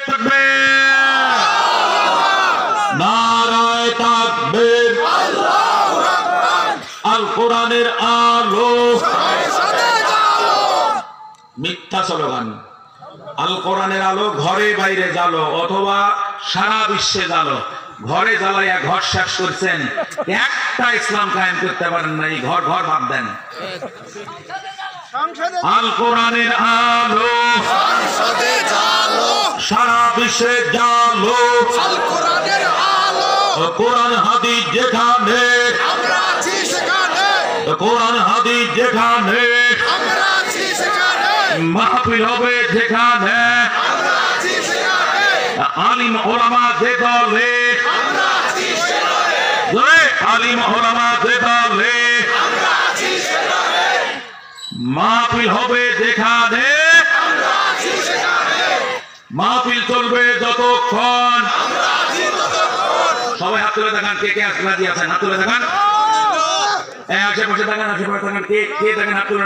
তাকবীর, নারায়ে তাকবীর। আল্লাহু আকবার। আল কোরআনের আলো, সাথে জালো। মিথ্যা স্লোগান। আল কোরআনের আলো ঘরে বাইরে জ্বালো অথবা সারা বিশ্বে জ্বালো। ঘরে জ্বালাইয়া ঘর শেষ করছেন, একটা ইসলাম কায়েম করতে পারেন না। এই ঘর ঘর বাদ দেন। আল কোরআনের আলো সাথে জালো। সারা বিশ্বে জ্বালো। আল কোরআনের আলো। কোরআন হাদিস যেখানে, আমরা আছি সেখানে। কোরআন হাদিস যেখানে, আমরা আছি সেখানে। মাহফিল হবে যেখানে, আমরা আছি সেখানে। আলিম ওলামা যে দলে, আমরা আছি সেখানে। আলিম ওলামা যে দলে, আমরা আছি সেখানে। মাহফিল হবে যেখানে, আমরা আছি সেখানে। মাহফিল চলবে যতক্ষণ। আমরা আছি ততক্ষণ। সবাই হাত তুলে দেখান কে কে রাজি আছেন, হাত তুলে দেখান। আশেপাশে দেখান, আশেপাশে দেখান কে কে দেখেন, হাত তুলে